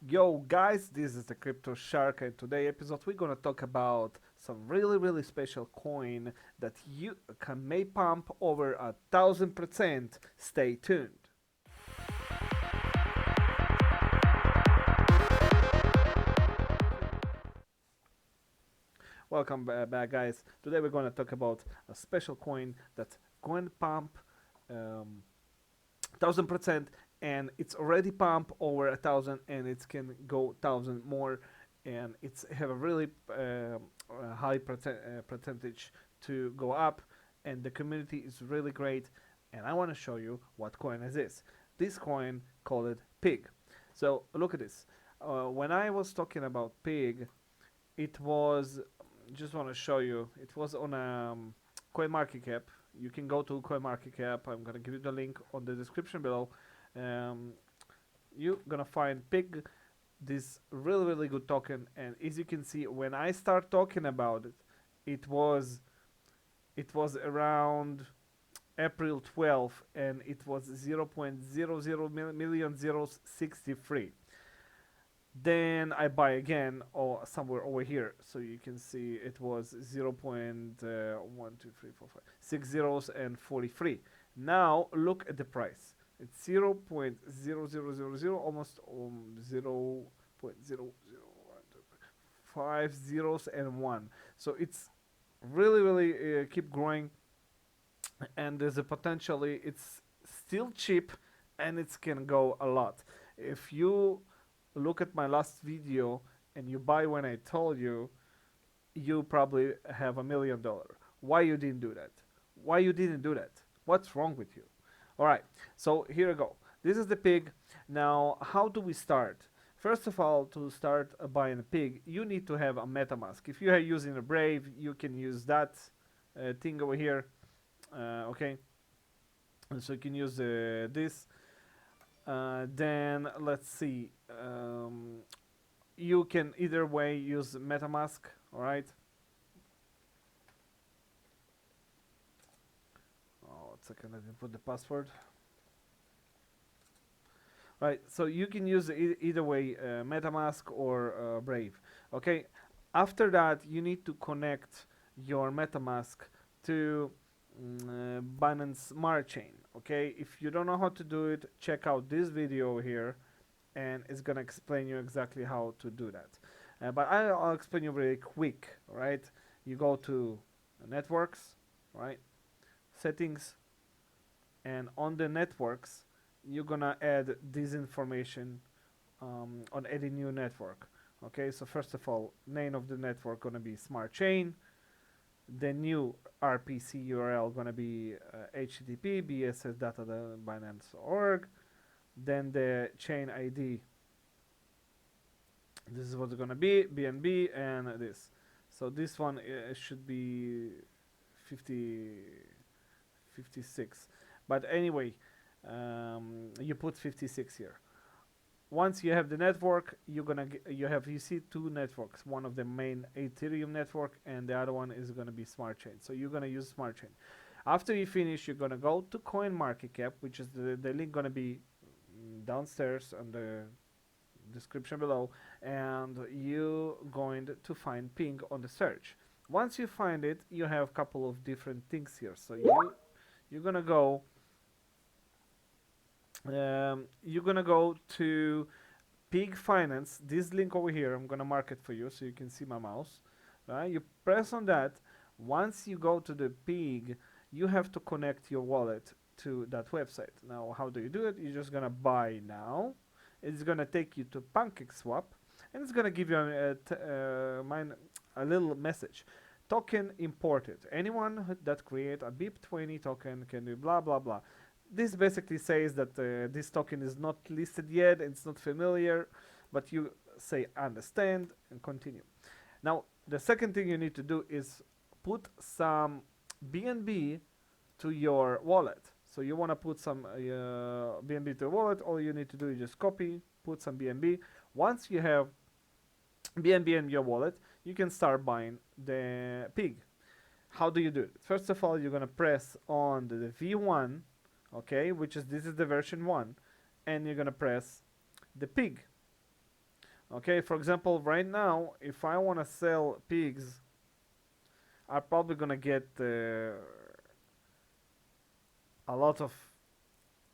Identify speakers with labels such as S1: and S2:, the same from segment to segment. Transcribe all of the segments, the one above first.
S1: Yo guys, this is the Crypto Shark, and today episode we're gonna talk about some really special coin that you can may pump over 1,000%. Stay tuned. Welcome back, guys. Today we're gonna talk about a special coin that going pump 1,000%, and it's already pump over 1,000, and it can go 1,000 more, and it's have a really high percentage to go up, and the community is really great. And I want to show you what coin is this. This coin called it Pig. So look at this. When I was talking about Pig, it was just want to show you. It was on CoinMarketCap. You can go to CoinMarketCap. I'm gonna give you the link on the description below. Um, you're gonna find Pig, this really good token. And as you can see, when I start talking about it, it was it was around April 12th, and it was 0.00 million zeros 63. Then I buy again or somewhere over here, so you can see it was 0.1 2 3 4 5 6 zeros and 43. Now look at the price. It's 0.0000, almost 0.005 zeros and 1. So it's really keep growing, and there's a potentially it's still cheap, and it can go a lot. If you look at my last video and you buy when I told you, you probably have $1 million. Why you didn't do that? Why you didn't do that? What's wrong with you? All right, so here we go. This is the Pig. Now, how do we start? First of all, to start buying a Pig, you need to have a MetaMask. If you are using a Brave, you can use that thing over here. Okay, and so you can use this. Then let's see. You can either way use MetaMask. All right. Oh, 1 second. Let me put the password. Right. So you can use either way, MetaMask or Brave. Okay. After that, you need to connect your MetaMask to Binance Smart Chain. Okay. If you don't know how to do it, check out this video here, and it's gonna explain you exactly how to do that. But I'll explain you very quick. Right. You go to networks, right? Settings, and on the networks, you're gonna add this information on any new network. Okay, so first of all, name of the network gonna be Smart Chain. The new RPC URL gonna be HTTP BSS data binance.org. Then the chain ID. This is what's gonna be BNB and this. So this one should be 50 56. But anyway, you put 56 here. Once you have the network, you see two networks. One of the main Ethereum network, and the other one is gonna be Smart Chain. So you're gonna use Smart Chain. After you finish, you're gonna go to CoinMarketCap, which is the link gonna be downstairs on the description below, and you going to find Ping on the search. Once you find it, you have a couple of different things here. So you're gonna go to Pig Finance, this link over here. I'm gonna mark it for you so you can see my mouse. Right? You press on that. Once you go to the Pig, you have to connect your wallet to that website. Now, how do you do it? You're just gonna buy now. It's gonna take you to PancakeSwap, and it's gonna give you a little message. Token imported. Anyone that create a BIP20 token can do blah blah blah. This basically says that this token is not listed yet, it's not familiar, but you say understand and continue. Now, the second thing you need to do is put some BNB to your wallet. So you want to put some BNB to your wallet. All you need to do is just copy, put some BNB. Once you have BNB in your wallet, you can start buying the Pig. How do you do it? First of all, you're gonna press on the V1, okay, which is this is the version 1, and you're gonna press the Pig. Okay, for example, right now, if I want to sell pigs, I'm probably gonna get a lot of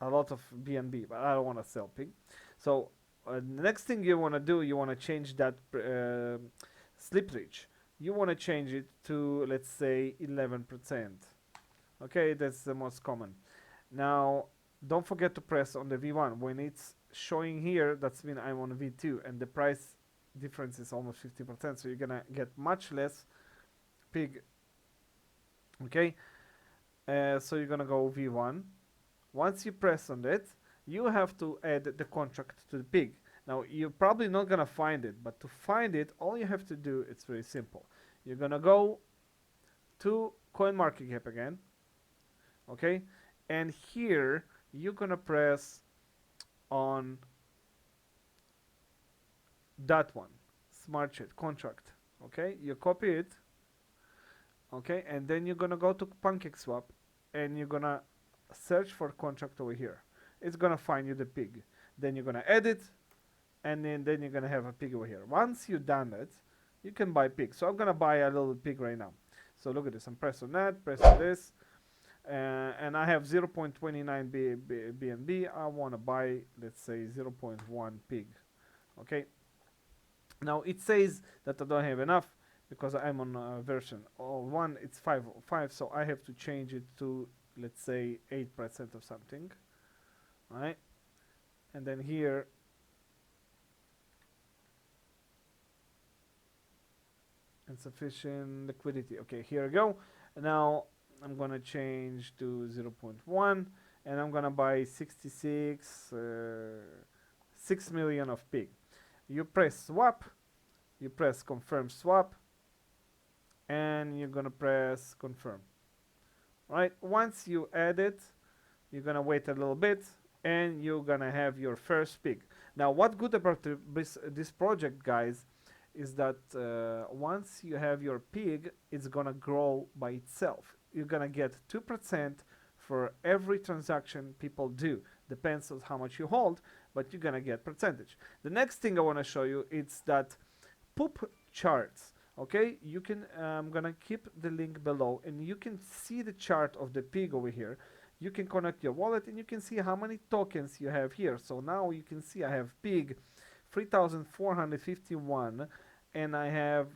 S1: BNB, but I don't want to sell pig. So the next thing you want to do, you want to change that slip reach. You want to change it to, let's say, 11%. Okay, that's the most common. Now, don't forget to press on the V1. When it's showing here, that's mean I'm on V2, and the price difference is almost 50%, so you're gonna get much less pig. Okay, so you're gonna go V1. Once you press on it, you have to add the contract to the pig. Now, you're probably not gonna find it, but to find it, all you have to do, it's very simple. You're gonna go to CoinMarketCap again, okay, and here you're gonna press on that one, smart chat contract. Okay, you copy it, okay, and then you're gonna go to PancakeSwap and you're gonna search for contract over here. It's gonna find you the pig. Then you're gonna edit, and then you're gonna have a pig over here. Once you've done it, you can buy pig. So I'm gonna buy a little pig right now. So look at this. I'm pressing that, pressing this, and I have 0.29 BNB. I want to buy, let's say, zero point 0.1 pig. Okay. Now it says that I don't have enough because I'm on version 1. It's 5.5, so I have to change it to, let's say, 8% of something. All right. And then here, insufficient liquidity. Okay, here we go. Now I'm gonna change to 0.1, and I'm gonna buy 6 million of pig. You press swap, you press confirm swap, and you're gonna press confirm. All right, once you add it, you're gonna wait a little bit, and you're gonna have your first pig. Now, what good about this project, guys, is that once you have your pig, it's gonna grow by itself. You're gonna get 2% for every transaction people do. Depends on how much you hold, but you're gonna get percentage. The next thing I want to show you is that poop charts. Okay, you can. I'm gonna keep the link below, and you can see the chart of the pig over here. You can connect your wallet, and you can see how many tokens you have here. So now you can see I have pig 3,451, and I have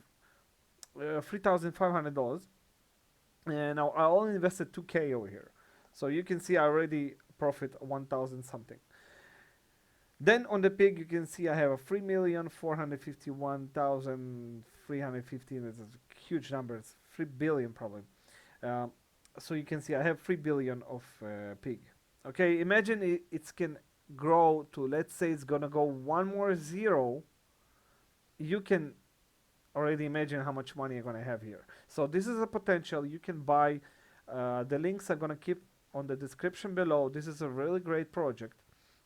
S1: $3,500. And now I only invested 2K over here. So you can see I already profit 1,000 something. Then on the pig, you can see I have a 3,451,315. It's a huge number. It's 3 billion probably. Um, so you can see I have 3 billion of pig. Okay, imagine it can grow to, let's say it's gonna go one more zero. You can already imagine how much money you're gonna have here. So this is a potential. You can buy. The links I'm gonna keep on the description below. This is a really great project.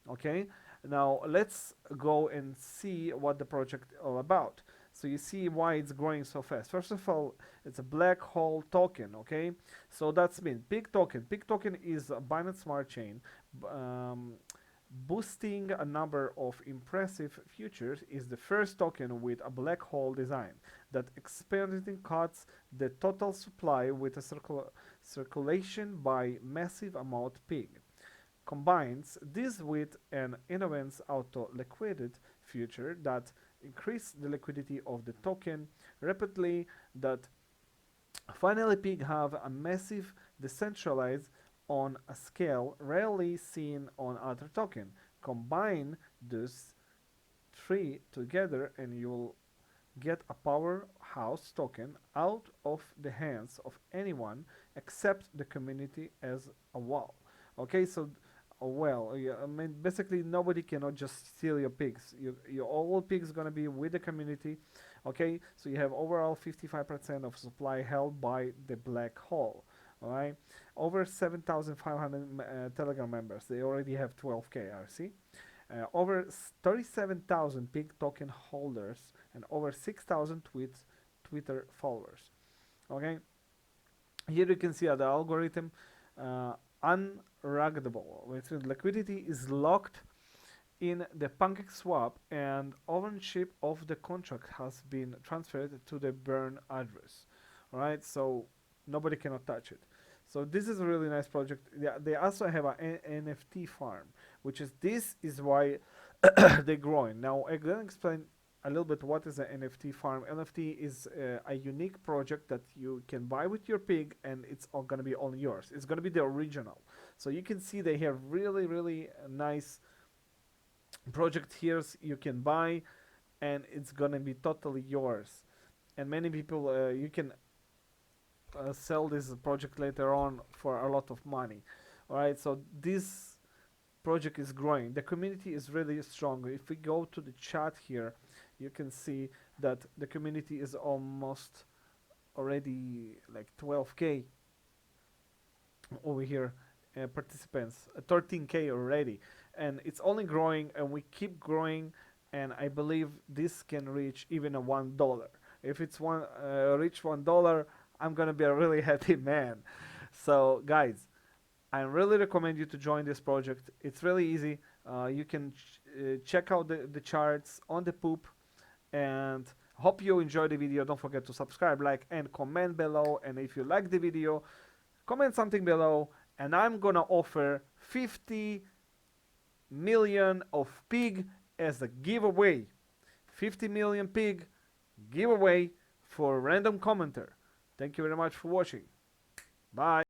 S1: Okay, now let's go and see what the project is all about. So you see why it's growing so fast. First of all, it's a black hole token. Okay, so that's mean big token. Big token is a Binance Smart Chain. Um, Boosting a number of impressive futures is the first token with a black hole design that experimentally cuts the total supply with a circulation by massive amount pig. Combines this with an innovative auto-liquided future that increase the liquidity of the token rapidly, that finally pig have a massive decentralized on a scale rarely seen on other token. Combine these three together and you'll get a powerhouse token out of the hands of anyone except the community as a whole. Okay, so well, yeah, I mean, basically nobody cannot just steal your pigs. Your all pigs gonna be with the community. Okay, so you have overall 55% of supply held by the black hole. All right, over 7,500 Telegram members. They already have 12K RC. Over 37,000 pig token holders and over 6,000 Twitter followers. Okay, here you can see the algorithm unruggable, which means liquidity is locked in the PancakeSwap, and ownership of the contract has been transferred to the burn address. All right, so nobody cannot touch it. So this is a really nice project. They also have an NFT farm, which is this is why they're growing. Now I'm gonna explain a little bit what is an NFT farm. NFT is a unique project that you can buy with your pig, and it's all gonna be only yours. It's gonna be the original. So you can see they have really nice project here you can buy, and it's gonna be totally yours. And many people you can sell this project later on for a lot of money. All right, so this project is growing. The community is really strong. If we go to the chat here, you can see that the community is almost already like 12k over here, participants, 13k already, and it's only growing, and we keep growing, and I believe this can reach even a $1. If it's reach $1, I'm gonna be a really happy man. So guys, I really recommend you to join this project. It's really easy. You can check out the charts on the poop, and hope you enjoy the video. Don't forget to subscribe, like, and comment below. And if you like the video, comment something below, and I'm gonna offer 50 million of pig as a giveaway. 50 million pig giveaway for random commenter. Thank you very much for watching. Bye.